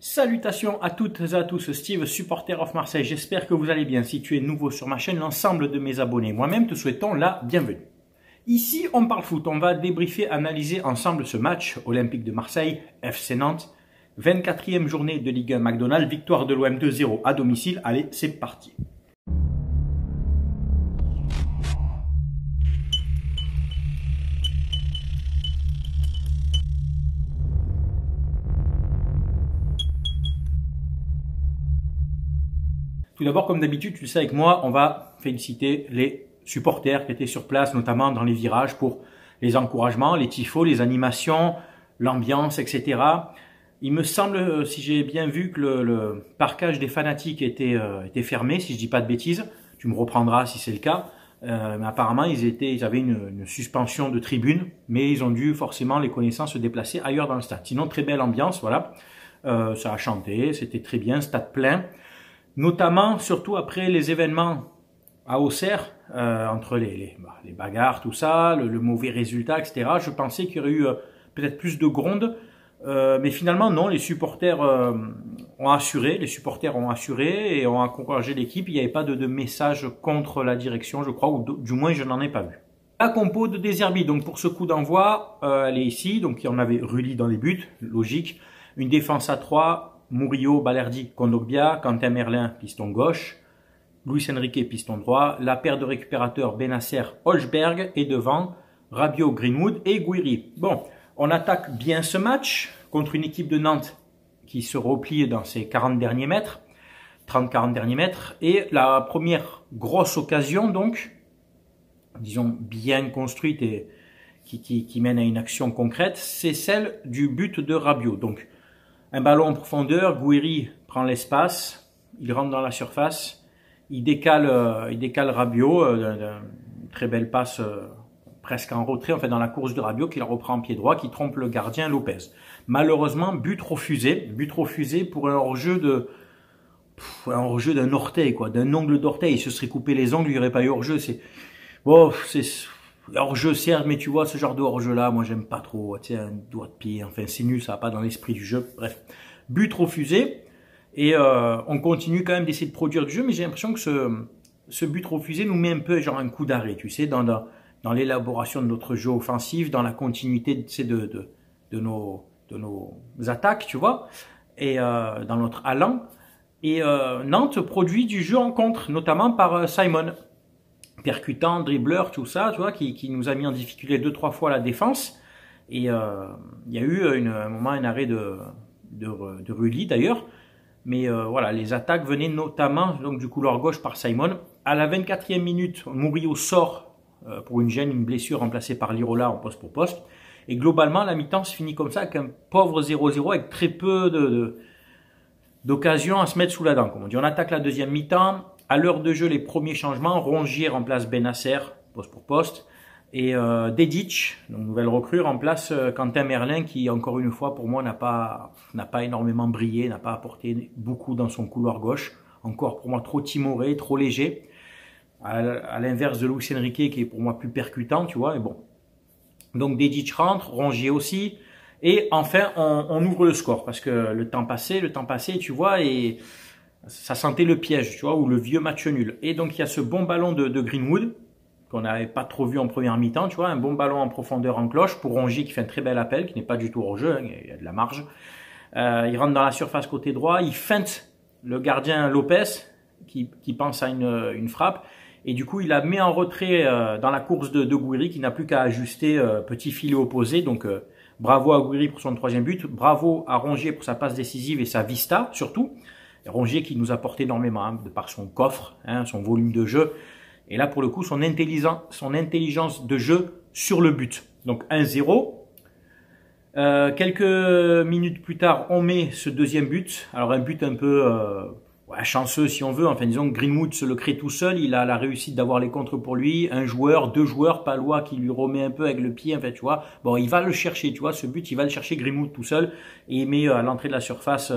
Salutations à toutes et à tous, Steve, supporter of Marseille. J'espère que vous allez bien. Si tu es nouveau sur ma chaîne, l'ensemble de mes abonnés, moi-même, te souhaitons la bienvenue. Ici, on parle foot. On va débriefer, analyser ensemble ce match Olympique de Marseille, FC Nantes. 24e journée de Ligue 1 McDonald's, victoire de l'OM 2-0 à domicile. Allez, c'est parti. Tout d'abord, comme d'habitude, tu le sais avec moi, on va féliciter les supporters qui étaient sur place, notamment dans les virages, pour les encouragements, les tifos, les animations, l'ambiance, etc. Il me semble, si j'ai bien vu, que le parquage des fanatiques était fermé, si je dis pas de bêtises. Tu me reprendras si c'est le cas. Mais apparemment, ils avaient une suspension de tribune, mais ils ont dû forcément, les connaissants, se déplacer ailleurs dans le stade. Sinon, très belle ambiance, voilà. Ça a chanté, c'était très bien, stade plein. Notamment, surtout après les événements à Auxerre, entre les bagarres, tout ça, le mauvais résultat, etc. Je pensais qu'il y aurait eu peut-être plus de gronde, mais finalement non, les supporters ont assuré, et ont encouragé l'équipe. Il n'y avait pas de message contre la direction, je crois, ou du moins je n'en ai pas vu. La compo de De Zerbi, donc pour ce coup d'envoi, elle est ici. Donc on avait Rulli dans les buts, logique. Une défense à 3. Murillo, Balerdi, Kondogbia, Quentin Merlin, piston gauche, Luis Enrique, piston droit, la paire de récupérateurs Benasser, Holzberg et devant Rabiot, Greenwood et Gouiri. Bon, on attaque bien ce match contre une équipe de Nantes qui se replie dans ses 40 derniers mètres, 30-40 derniers mètres. Et la première grosse occasion, donc, disons bien construite et qui mène à une action concrète, c'est celle du but de Rabiot. Donc, un ballon en profondeur, Gouiri prend l'espace, il rentre dans la surface, il décale Rabiot, une très belle passe presque en retrait, enfin dans la course de Rabiot, qui la reprend en pied droit, qui trompe le gardien Lopez. Malheureusement, but refusé pour un hors-jeu d'un orteil, quoi, d'un ongle d'orteil. Il se serait coupé les ongles, il n'y aurait pas eu hors-jeu. C'est hors-jeu, certes, mais tu vois, ce genre de hors-jeu-là, moi, j'aime pas trop. Tu sais, un doigt de pied, enfin, c'est nul, ça va pas dans l'esprit du jeu. Bref, but refusé. Et on continue quand même d'essayer de produire du jeu, mais j'ai l'impression que ce but refusé nous met un peu genre un coup d'arrêt, tu sais, dans l'élaboration de notre jeu offensif, dans la continuité de nos attaques, tu vois, et dans notre allant. Et Nantes produit du jeu en contre, notamment par Simon. Percutant, dribbleur, tout ça, tu vois, qui nous a mis en difficulté 2-3 fois la défense. Et il y a eu un moment un arrêt de Rulli d'ailleurs. Mais voilà, les attaques venaient notamment donc du couloir gauche par Simon. À la 24e minute, Murillo sort pour une gêne, une blessure remplacée par Lirola en poste pour poste. Et globalement, la mi-temps se finit comme ça avec un pauvre 0-0 avec très peu d'occasions à se mettre sous la dent. Comme on dit, on attaque la deuxième mi-temps. À l'heure de jeu, les premiers changements, Rongier remplace Benasser, poste pour poste, et Dedic, donc nouvelle recrue, remplace Quentin Merlin, qui encore une fois pour moi n'a pas énormément brillé, n'a pas apporté beaucoup dans son couloir gauche, encore pour moi trop timoré, trop léger, à l'inverse de Luis Enrique qui est pour moi plus percutant, tu vois, mais bon. Donc Dedic rentre, Rongier aussi, et enfin on ouvre le score, parce que le temps passé, tu vois, et ça sentait le piège, tu vois, ou le vieux match nul. Et donc, il y a ce bon ballon de Greenwood, qu'on n'avait pas trop vu en première mi-temps, tu vois, un bon ballon en profondeur en cloche pour Rongier qui fait un très bel appel, qui n'est pas du tout hors jeu, hein, il y a de la marge. Il rentre dans la surface côté droit, il feinte le gardien Lopez, qui pense à une frappe, et du coup, il la met en retrait dans la course de Gouiri, qui n'a plus qu'à ajuster petit filet opposé. Donc, bravo à Gouiri pour son 3e but, bravo à Rongier pour sa passe décisive et sa vista, surtout. Rongier qui nous apporte énormément, hein, de par son coffre, hein, son volume de jeu. Et là, pour le coup, son intelligence de jeu sur le but. Donc 1-0. Quelques minutes plus tard, on met ce deuxième but. Alors un but un peu chanceux si on veut. Enfin, disons que Greenwood se le crée tout seul. Il a la réussite d'avoir les contres pour lui. Un joueur, 2 joueurs, Palois qui lui remet un peu avec le pied. En fait, tu vois. Bon, il va le chercher, tu vois. Ce but, il va le chercher Greenwood tout seul. Et il met à l'entrée de la surface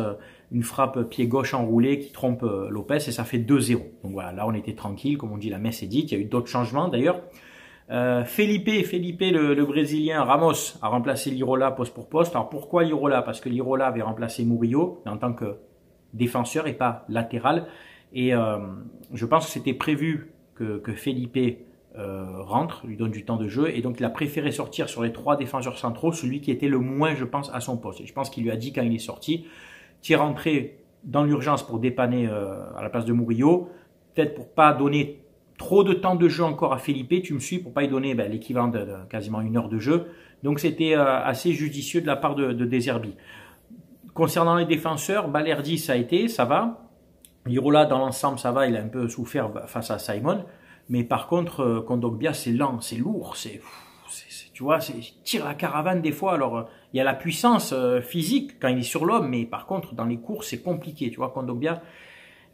une frappe pied gauche enroulé qui trompe Lopez et ça fait 2-0. Donc voilà, là on était tranquille, comme on dit, la messe est dite. Il y a eu d'autres changements d'ailleurs. Felipe le Brésilien, Ramos, a remplacé Lirola poste pour poste. Alors pourquoi Lirola? Parce que Lirola avait remplacé Murillo en tant que défenseur et pas latéral. Et je pense que c'était prévu que Felipe rentre, lui donne du temps de jeu. Et donc il a préféré sortir sur les 3 défenseurs centraux, celui qui était le moins, je pense, à son poste. Et je pense qu'il lui a dit quand il est sorti, tu es rentré dans l'urgence pour dépanner à la place de Murillo, peut-être pour pas donner trop de temps de jeu encore à Felipe, tu me suis, pour pas lui donner l'équivalent de quasiment 1 heure de jeu. Donc c'était assez judicieux de la part de De Zerbi. Concernant les défenseurs, Balerdi, ça va. Lirola, dans l'ensemble, ça va, il a un peu souffert face à Simon. Mais par contre, Kondogbia, c'est lent, c'est lourd, tu vois, il tire la caravane des fois. Alors, il y a la puissance physique quand il est sur l'homme, mais par contre, dans les courses, c'est compliqué. Tu vois, Kondogbia,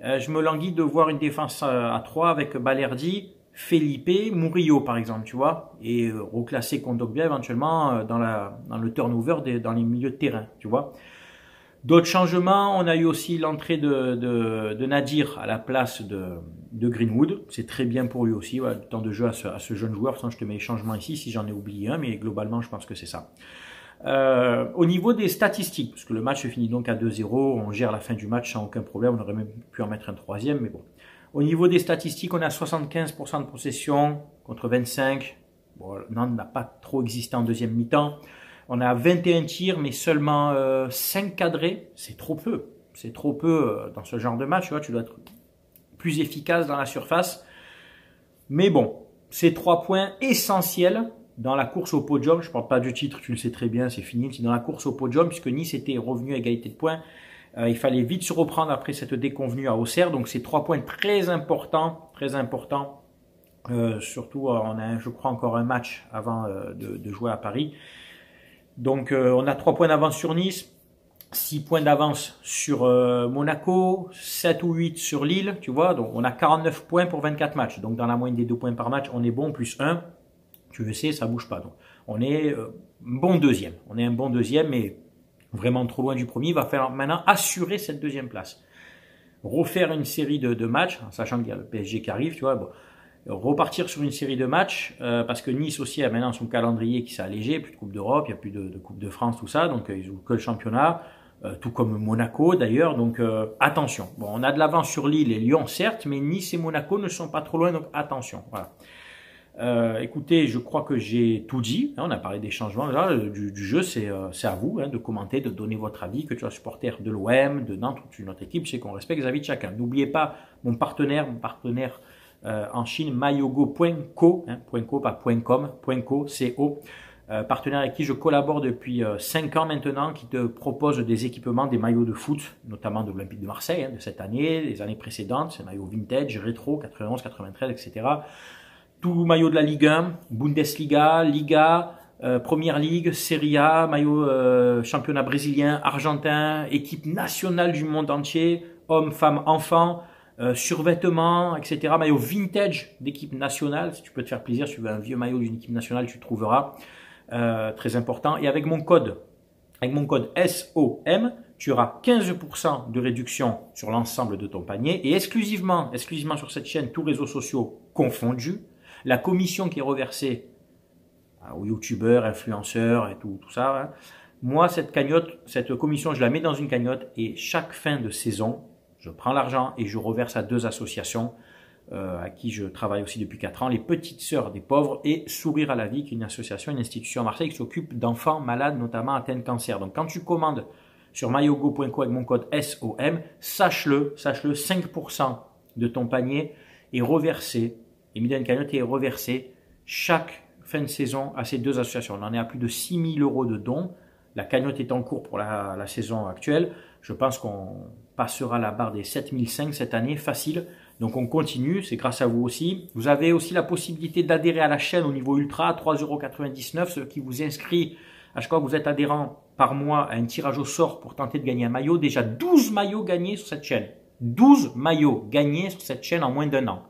je me languis de voir une défense à 3 avec Balerdi, Felipe, Murillo, par exemple, tu vois, et reclasser Kondogbia éventuellement dans le turnover dans les milieux de terrain, tu vois. D'autres changements, on a eu aussi l'entrée de Nadir à la place de Greenwood. C'est très bien pour lui aussi, ouais, le temps de jeu à ce jeune joueur. Sans, je te mets les changements ici si j'en ai oublié un, mais globalement, je pense que c'est ça. Au niveau des statistiques, parce que le match se finit donc à 2-0, on gère la fin du match sans aucun problème, on aurait même pu en mettre un 3e, mais bon. Au niveau des statistiques, on a 75% de possession contre 25%. Bon, Nantes n'a pas trop existé en deuxième mi-temps. On a 21 tirs, mais seulement 5 cadrés. C'est trop peu. C'est trop peu dans ce genre de match. Tu vois, tu dois être plus efficace dans la surface. Mais bon, c'est 3 points essentiels dans la course au podium. Je ne parle pas du titre, tu le sais très bien, c'est fini. C'est dans la course au podium, puisque Nice était revenu à égalité de points. Il fallait vite se reprendre après cette déconvenue à Auxerre. Donc, c'est 3 points très importants. Très importants. Surtout, on a, je crois, encore un match avant de jouer à Paris. Donc, on a 3 points d'avance sur Nice, 6 points d'avance sur Monaco, 7 ou 8 sur Lille, tu vois. Donc, on a 49 points pour 24 matchs. Donc, dans la moyenne des 2 points par match, on est bon, plus 1. Tu le sais, ça bouge pas. Donc, on est bon deuxième. On est un bon deuxième, mais vraiment trop loin du premier. Il va falloir maintenant assurer cette deuxième place. Refaire une série de matchs, en sachant qu'il y a le PSG qui arrive, tu vois. Bon, repartir sur une série de matchs, parce que Nice aussi a maintenant son calendrier qui s'est allégé, plus de Coupe d'Europe, il n'y a plus de Coupe de France, tout ça, donc ils jouent que le championnat, tout comme Monaco d'ailleurs, donc attention. Bon, on a de l'avance sur Lille et Lyon, certes, mais Nice et Monaco ne sont pas trop loin, donc attention. Voilà. Écoutez, je crois que j'ai tout dit, hein, on a parlé des changements, là, du jeu, c'est à vous hein, de commenter, de donner votre avis, que tu sois supporter de l'OM, de Nantes ou d'une autre équipe, c'est qu'on respecte les avis de chacun. N'oubliez pas mon partenaire en Chine, mayogo.co, hein, .co, pas .com, .co, C-O, partenaire avec qui je collabore depuis 5 ans maintenant, qui te propose des équipements, des maillots de foot, notamment de l'Olympique de Marseille, hein, de cette année, des années précédentes, c'est maillots vintage, rétro, 91, 93, etc. Tout maillot de la Ligue 1, Bundesliga, Liga, Première Ligue, Serie A, maillot championnat brésilien, argentin, équipe nationale du monde entier, hommes, femmes, enfants, survêtements, etc. Maillot vintage d'équipe nationale, si tu peux te faire plaisir, si tu veux un vieux maillot d'une équipe nationale, tu trouveras. Très important. Et avec mon code SOM, tu auras 15% de réduction sur l'ensemble de ton panier et exclusivement sur cette chaîne, tous réseaux sociaux confondus, la commission qui est reversée aux youtubeurs, influenceurs et tout ça. Hein. Moi, cette commission, je la mets dans une cagnotte et chaque fin de saison, je prends l'argent et je reverse à 2 associations à qui je travaille aussi depuis 4 ans, les Petites Sœurs des Pauvres et Sourire à la Vie, qui est une association, une institution à Marseille qui s'occupe d'enfants malades, notamment atteints de cancer. Donc, quand tu commandes sur mayogo.co avec mon code SOM, sache-le, 5% de ton panier est reversé, et mis dans une cagnotte et est reversé chaque fin de saison à ces 2 associations. On en est à plus de 6 000 € de dons. La cagnotte est en cours pour la saison actuelle. Je pense qu'on passera la barre des 7 500 cette année, facile. Donc on continue, c'est grâce à vous aussi. Vous avez aussi la possibilité d'adhérer à la chaîne au niveau ultra, 3,99 €, ce qui vous inscrit à chaque fois que vous êtes adhérent par mois à un tirage au sort pour tenter de gagner un maillot. Déjà 12 maillots gagnés sur cette chaîne. 12 maillots gagnés sur cette chaîne en moins d'1 an.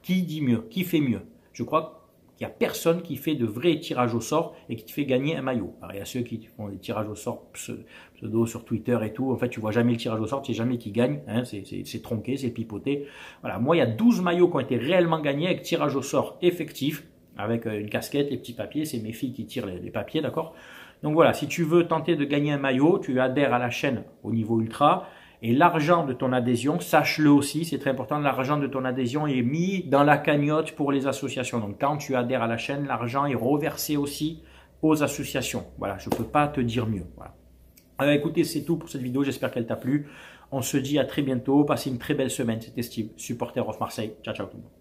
Qui dit mieux? Qui fait mieux? Je crois qu'il n'y a personne qui fait de vrais tirages au sort et qui te fait gagner un maillot. Alors, il y a ceux qui font des tirages au sort pseudo sur Twitter et tout. En fait, tu vois jamais le tirage au sort, tu sais jamais qui gagne. Hein, c'est tronqué, c'est pipoté. Voilà. Moi, il y a 12 maillots qui ont été réellement gagnés avec tirage au sort effectif. avec une casquette, les petits papiers, c'est mes filles qui tirent les papiers, d'accord? Donc voilà, si tu veux tenter de gagner un maillot, tu adhères à la chaîne au niveau ultra, et l'argent de ton adhésion, sache-le aussi, c'est très important, l'argent de ton adhésion est mis dans la cagnotte pour les associations. Donc quand tu adhères à la chaîne, l'argent est reversé aussi aux associations. Voilà, je ne peux pas te dire mieux. Voilà. Alors écoutez, c'est tout pour cette vidéo, j'espère qu'elle t'a plu. On se dit à très bientôt, passez une très belle semaine, c'était Steve, supporter of Marseille. Ciao, ciao tout le monde.